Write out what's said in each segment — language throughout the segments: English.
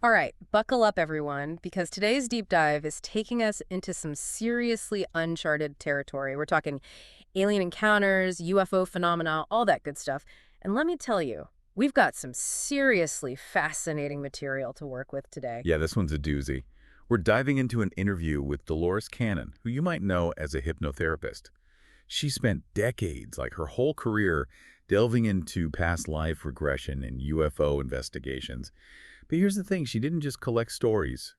All right, buckle up, everyone, because today's deep dive is taking us into some seriously uncharted territory. We're talking alien encounters, UFO phenomena, all that good stuff. And let me tell you, we've got some seriously fascinating material to work with today. Yeah, this one's a doozy. We're diving into an interview with Dolores Cannon, who you might know as a hypnotherapist. She spent decades, like her whole career, delving into past life regression and UFO investigations. But here's the thing, she didn't just collect stories.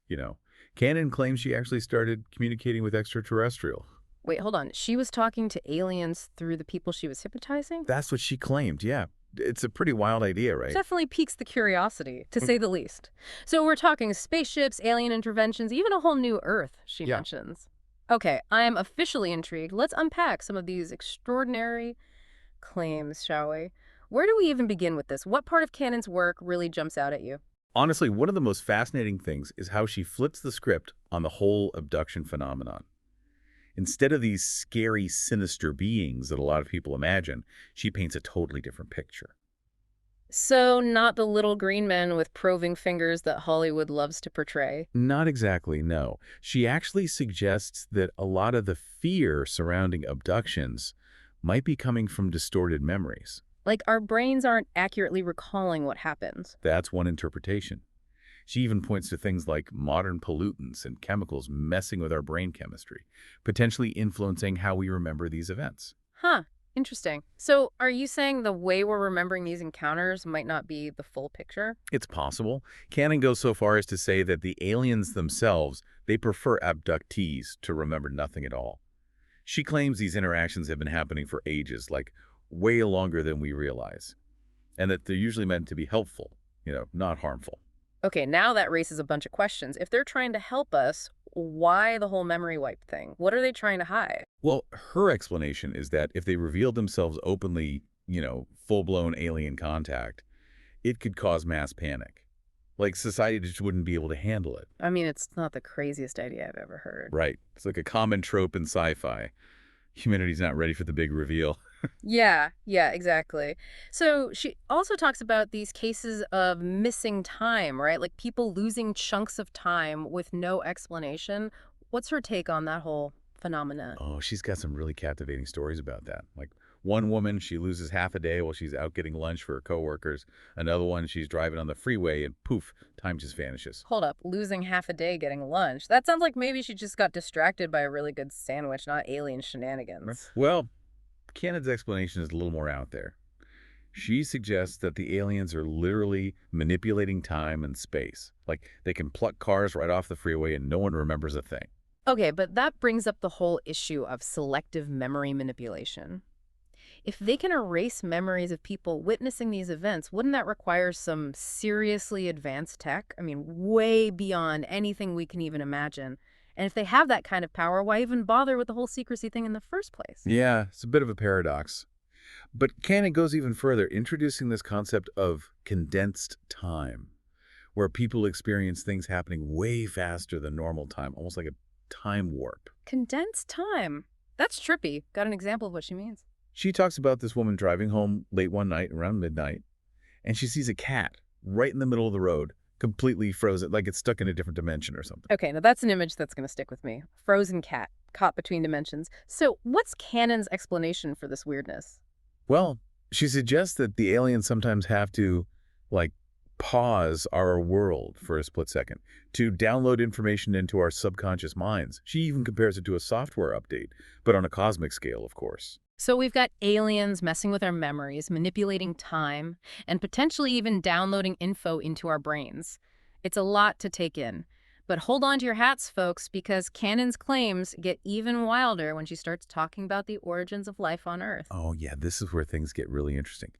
Cannon claims she actually started communicating with extraterrestrial. Wait, hold on. She was talking to aliens through the people she was hypnotizing? That's what she claimed, yeah. It's a pretty wild idea, right? Definitely piques the curiosity, to say the least. So we're talking spaceships, alien interventions, even a whole new Earth, she Yeah. mentions. Okay, I am officially intrigued. Let's unpack some of these extraordinary claims, shall we? Where do we even begin with this? What part of Cannon's work really jumps out at you? Honestly, one of the most fascinating things is how she flips the script on the whole abduction phenomenon. Instead of these scary, sinister beings that a lot of people imagine, she paints a totally different picture. So, not the little green men with probing fingers that Hollywood loves to portray. Not exactly, no. She actually suggests that a lot of the fear surrounding abductions might be coming from distorted memories. Like, our brains aren't accurately recalling what happened. That's one interpretation. She even points to things like modern pollutants and chemicals messing with our brain chemistry, potentially influencing how we remember these events. Huh, interesting. So, are you saying the way we're remembering these encounters might not be the full picture? It's possible. Cannon goes so far as to say that the aliens themselves, they prefer abductees to remember nothing at all. She claims these interactions have been happening for ages, like way longer than we realize, and that they're usually meant to be helpful, not harmful. Okay, now that raises a bunch of questions. If they're trying to help us, why the whole memory wipe thing? What are they trying to hide? Well, her explanation is that if they revealed themselves openly, full-blown alien contact, it could cause mass panic. Like society just wouldn't be able to handle it. I mean, it's not the craziest idea I've ever heard. Right. It's like a common trope in sci-fi. Humanity's not ready for the big reveal. Yeah, exactly. So she also talks about these cases of missing time, right? Like people losing chunks of time with no explanation. What's her take on that whole phenomena? Oh, she's got some really captivating stories about that. Like one woman, she loses half a day while she's out getting lunch for her coworkers. Another one, she's driving on the freeway and poof, time just vanishes. Hold up, losing half a day getting lunch. That sounds like maybe she just got distracted by a really good sandwich, not alien Right. shenanigans. Well, Cannon's explanation is a little more out there. She suggests that the aliens are literally manipulating time and space. Like they can pluck cars right off the freeway and no one remembers a thing. Okay, but that brings up the whole issue of selective memory manipulation. If they can erase memories of people witnessing these events, wouldn't that require some seriously advanced tech? I mean, way beyond anything we can even imagine. And if they have that kind of power, why even bother with the whole secrecy thing in the first place? Yeah, it's a bit of a paradox. But Cannon goes even further, introducing this concept of condensed time, where people experience things happening way faster than normal time, almost like a time warp. Condensed time. That's trippy. Got an example of what she means? She talks about this woman driving home late one night, around midnight, and she sees a cat right in the middle of the road, completely frozen, like it's stuck in a different dimension or something. Okay, now that's an image that's going to stick with me. Frozen cat, caught between dimensions. So what's Canon's explanation for this weirdness? Well, she suggests that the aliens sometimes have to, like, pause our world for a split second to download information into our subconscious minds. She even compares it to a software update, but on a cosmic scale, of course. So we've got aliens messing with our memories, manipulating time, and potentially even downloading info into our brains. It's a lot to take in. But hold on to your hats, folks, because Cannon's claims get even wilder when she starts talking about the origins of life on Earth. Oh, yeah, this is where things get really interesting.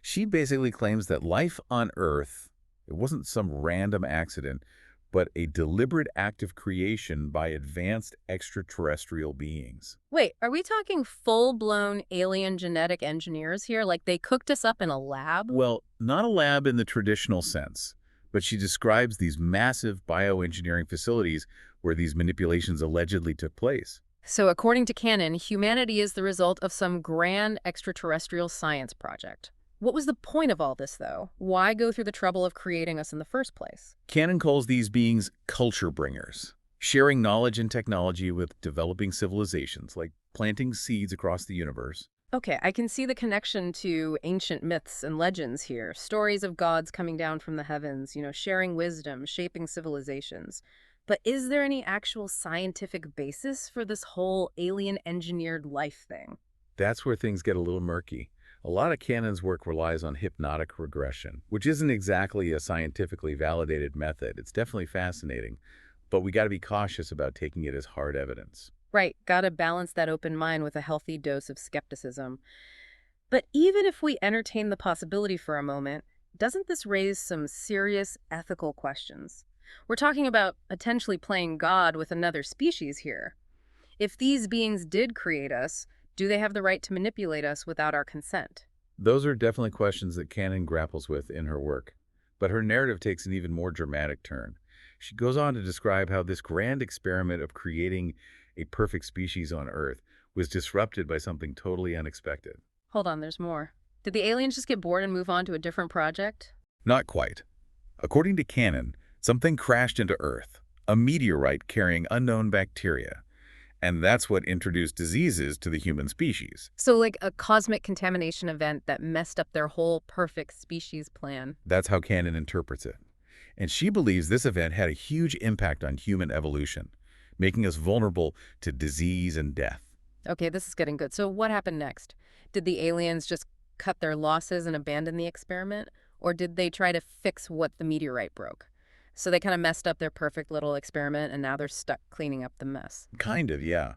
She basically claims that life on Earth, it wasn't some random accident, but a deliberate act of creation by advanced extraterrestrial beings. Wait, are we talking full-blown alien genetic engineers here? Like they cooked us up in a lab? Well, not a lab in the traditional sense, but she describes these massive bioengineering facilities where these manipulations allegedly took place. So according to Cannon, humanity is the result of some grand extraterrestrial science project. What was the point of all this, though? Why go through the trouble of creating us in the first place? Cannon calls these beings culture bringers, sharing knowledge and technology with developing civilizations, like planting seeds across the universe. Okay, I can see the connection to ancient myths and legends here. Stories of gods coming down from the heavens, sharing wisdom, shaping civilizations. But is there any actual scientific basis for this whole alien engineered life thing? That's where things get a little murky. A lot of Cannon's work relies on hypnotic regression, which isn't exactly a scientifically validated method. It's definitely fascinating, but we got to be cautious about taking it as hard evidence. Right, gotta balance that open mind with a healthy dose of skepticism. But even if we entertain the possibility for a moment, doesn't this raise some serious ethical questions? We're talking about potentially playing God with another species here. If these beings did create us, do they have the right to manipulate us without our consent? Those are definitely questions that Cannon grapples with in her work, but her narrative takes an even more dramatic turn. She goes on to describe how this grand experiment of creating a perfect species on Earth was disrupted by something totally unexpected. Hold on, there's more. Did the aliens just get bored and move on to a different project? Not quite. According to Cannon, something crashed into Earth, a meteorite carrying unknown bacteria, and that's what introduced diseases to the human species. So, like a cosmic contamination event that messed up their whole perfect species plan. That's how Cannon interprets it. And she believes this event had a huge impact on human evolution, making us vulnerable to disease and death. Okay, this is getting good. So, what happened next? Did the aliens just cut their losses and abandon the experiment? Or did they try to fix what the meteorite broke? So, they kind of messed up their perfect little experiment and now they're stuck cleaning up the mess. Kind of, yeah.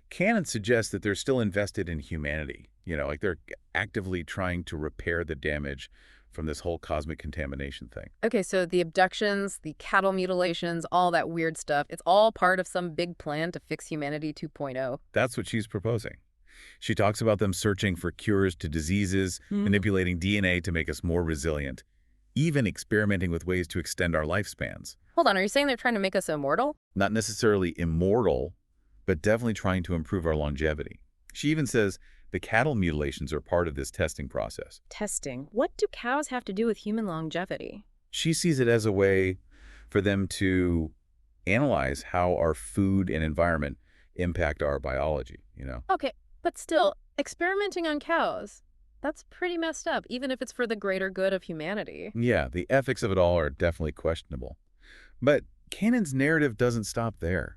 Cannon suggests that they're still invested in humanity, like they're actively trying to repair the damage from this whole cosmic contamination thing. Okay, so the abductions, the cattle mutilations, all that weird stuff, it's all part of some big plan to fix humanity 2.0. That's what she's proposing. She talks about them searching for cures to diseases, manipulating DNA to make us more resilient, even experimenting with ways to extend our lifespans. Hold on, are you saying they're trying to make us immortal? Not necessarily immortal, but definitely trying to improve our longevity. She even says the cattle mutilations are part of this testing process. Testing. What do cows have to do with human longevity? She sees it as a way for them to analyze how our food and environment impact our biology. Okay, but still, experimenting on cows, that's pretty messed up, even if it's for the greater good of humanity. Yeah, the ethics of it all are definitely questionable. But Cannon's narrative doesn't stop there.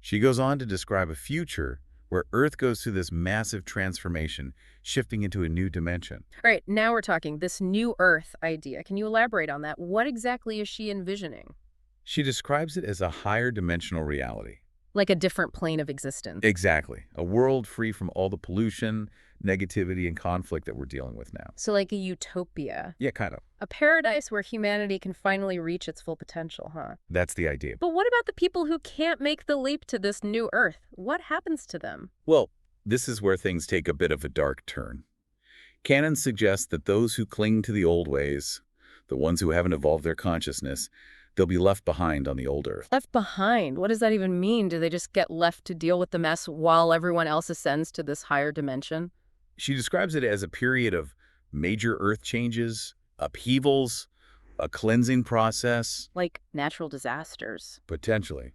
She goes on to describe a future where Earth goes through this massive transformation, shifting into a new dimension. All right, now we're talking this new Earth idea. Can you elaborate on that? What exactly is she envisioning? She describes it as a higher dimensional reality. Like a different plane of existence. Exactly. A world free from all the pollution, negativity, and conflict that we're dealing with now. So like a utopia. Yeah, kind of. A paradise where humanity can finally reach its full potential, huh? That's the idea. But what about the people who can't make the leap to this new Earth? What happens to them? Well, this is where things take a bit of a dark turn. Cannon suggests that those who cling to the old ways, the ones who haven't evolved their consciousness, they'll be left behind on the old Earth. Left behind? What does that even mean? Do they just get left to deal with the mess while everyone else ascends to this higher dimension? She describes it as a period of major Earth changes, upheavals, a cleansing process. Like natural disasters. Potentially.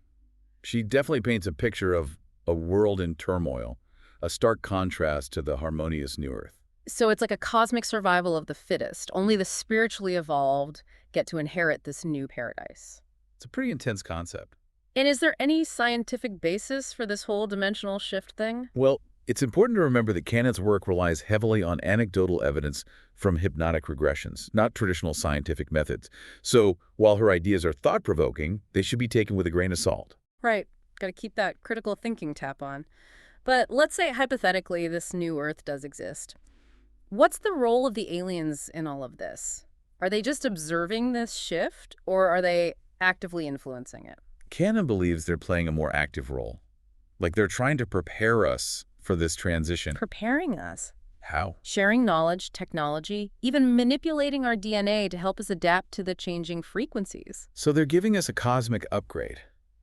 She definitely paints a picture of a world in turmoil, a stark contrast to the harmonious new Earth. So it's like a cosmic survival of the fittest. Only the spiritually evolved get to inherit this new paradise. It's a pretty intense concept. And is there any scientific basis for this whole dimensional shift thing? Well, it's important to remember that Cannon's work relies heavily on anecdotal evidence from hypnotic regressions, not traditional scientific methods. So while her ideas are thought-provoking, they should be taken with a grain of salt. Right. Got to keep that critical thinking tap on. But let's say hypothetically this new Earth does exist. What's the role of the aliens in all of this? Are they just observing this shift, or are they actively influencing it? Cannon believes they're playing a more active role. Like they're trying to prepare us for this transition. Preparing us. How? Sharing knowledge, technology, even manipulating our DNA to help us adapt to the changing frequencies. So they're giving us a cosmic upgrade.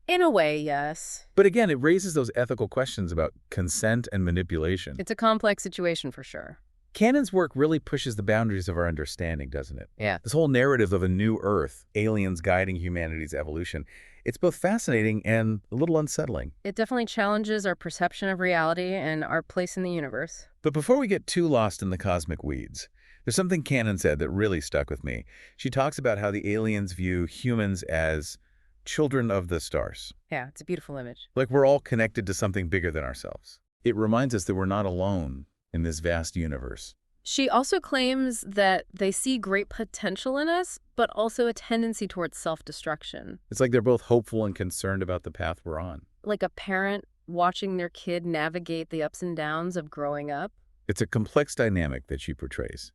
In a way, yes. But again, it raises those ethical questions about consent and manipulation. It's a complex situation for sure. Cannon's work really pushes the boundaries of our understanding, doesn't it? Yeah. This whole narrative of a new Earth, aliens guiding humanity's evolution, it's both fascinating and a little unsettling. It definitely challenges our perception of reality and our place in the universe. But before we get too lost in the cosmic weeds, there's something Cannon said that really stuck with me. She talks about how the aliens view humans as children of the stars. Yeah, it's a beautiful image. Like we're all connected to something bigger than ourselves. It reminds us that we're not alone in this vast universe. She also claims that they see great potential in us, but also a tendency towards self-destruction. It's like they're both hopeful and concerned about the path we're on. Like a parent watching their kid navigate the ups and downs of growing up. It's a complex dynamic that she portrays,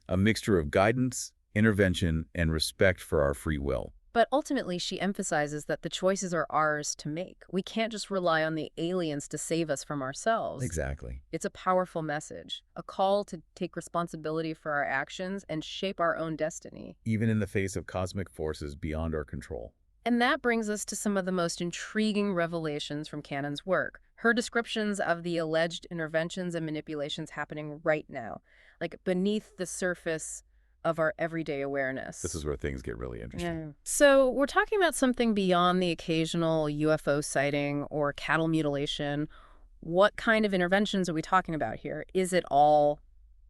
a mixture of guidance, intervention, and respect for our free will. But ultimately, she emphasizes that the choices are ours to make. We can't just rely on the aliens to save us from ourselves. Exactly. It's a powerful message, a call to take responsibility for our actions and shape our own destiny. Even in the face of cosmic forces beyond our control. And that brings us to some of the most intriguing revelations from Cannon's work. Her descriptions of the alleged interventions and manipulations happening right now, like beneath the surface of our everyday awareness. This is where things get really interesting. Yeah. So we're talking about something beyond the occasional UFO sighting or cattle mutilation. What kind of interventions are we talking about here? Is it all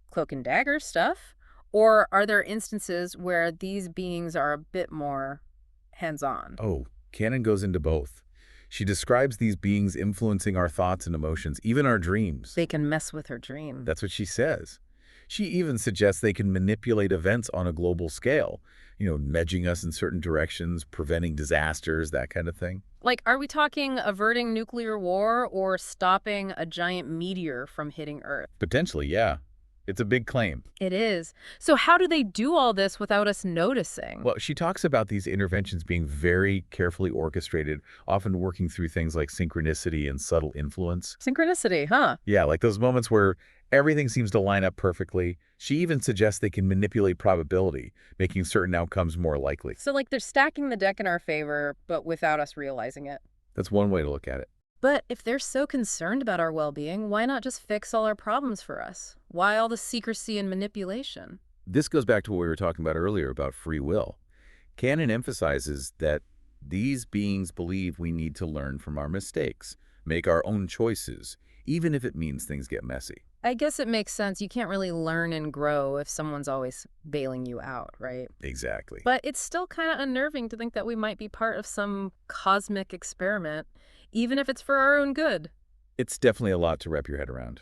cloak and dagger stuff? Or are there instances where these beings are a bit more hands-on? Oh, Cannon goes into both. She describes these beings influencing our thoughts and emotions, even our dreams. They can mess with her dream. That's what she says. She even suggests they can manipulate events on a global scale, nudging us in certain directions, preventing disasters, that kind of thing. Like, are we talking averting nuclear war or stopping a giant meteor from hitting Earth? Potentially, yeah. It's a big claim. It is. So how do they do all this without us noticing? Well, she talks about these interventions being very carefully orchestrated, often working through things like synchronicity and subtle influence. Synchronicity, huh? Yeah, like those moments where everything seems to line up perfectly. She even suggests they can manipulate probability, making certain outcomes more likely. So like they're stacking the deck in our favor, but without us realizing it. That's one way to look at it. But if they're so concerned about our well-being, why not just fix all our problems for us? Why all the secrecy and manipulation? This goes back to what we were talking about earlier about free will. Cannon emphasizes that these beings believe we need to learn from our mistakes, make our own choices, even if it means things get messy. I guess it makes sense. You can't really learn and grow if someone's always bailing you out, right? Exactly. But it's still kind of unnerving to think that we might be part of some cosmic experiment, even if it's for our own good. It's definitely a lot to wrap your head around.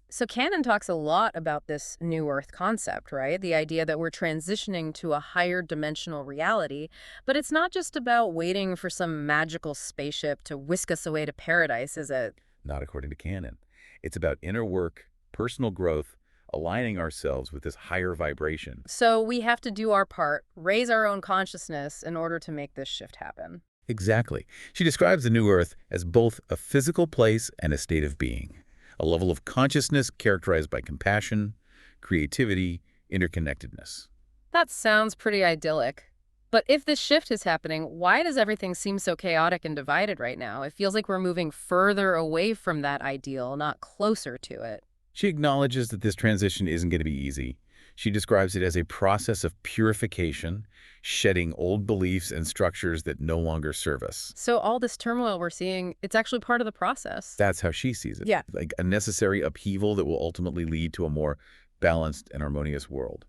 So Cannon talks a lot about this New Earth concept, right? The idea that we're transitioning to a higher dimensional reality, but it's not just about waiting for some magical spaceship to whisk us away to paradise, is it? Not according to Cannon. It's about inner work, personal growth, aligning ourselves with this higher vibration. So we have to do our part, raise our own consciousness in order to make this shift happen. Exactly. She describes the New Earth as both a physical place and a state of being, a level of consciousness characterized by compassion, creativity, interconnectedness. That sounds pretty idyllic. But if this shift is happening, why does everything seem so chaotic and divided right now? It feels like we're moving further away from that ideal, not closer to it. She acknowledges that this transition isn't going to be easy. She describes it as a process of purification, shedding old beliefs and structures that no longer serve us. So all this turmoil we're seeing, it's actually part of the process. That's how she sees it. Yeah. Like a necessary upheaval that will ultimately lead to a more balanced and harmonious world.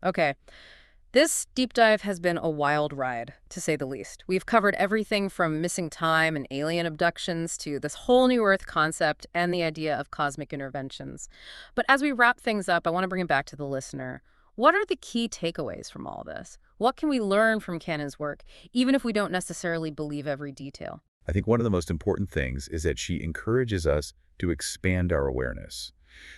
Okay. This deep dive has been a wild ride, to say the least. We've covered everything from missing time and alien abductions to this whole new Earth concept and the idea of cosmic interventions. But as we wrap things up, I want to bring it back to the listener. What are the key takeaways from all this? What can we learn from Cannon's work, even if we don't necessarily believe every detail? I think one of the most important things is that she encourages us to expand our awareness,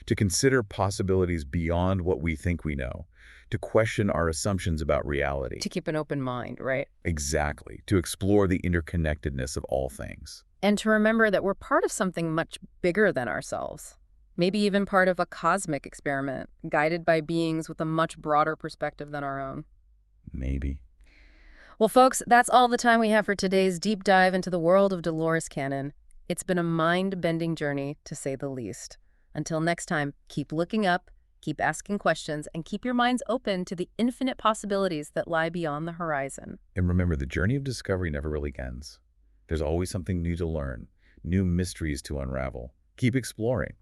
to consider possibilities beyond what we think we know, to question our assumptions about reality. To keep an open mind, right? Exactly. To explore the interconnectedness of all things. And to remember that we're part of something much bigger than ourselves. Maybe even part of a cosmic experiment, guided by beings with a much broader perspective than our own. Maybe. Well, folks, that's all the time we have for today's deep dive into the world of Dolores Cannon. It's been a mind-bending journey, to say the least. Until next time, keep looking up Keep asking questions and keep your minds open to the infinite possibilities that lie beyond the horizon. And remember, the journey of discovery never really ends. There's always something new to learn, new mysteries to unravel. Keep exploring.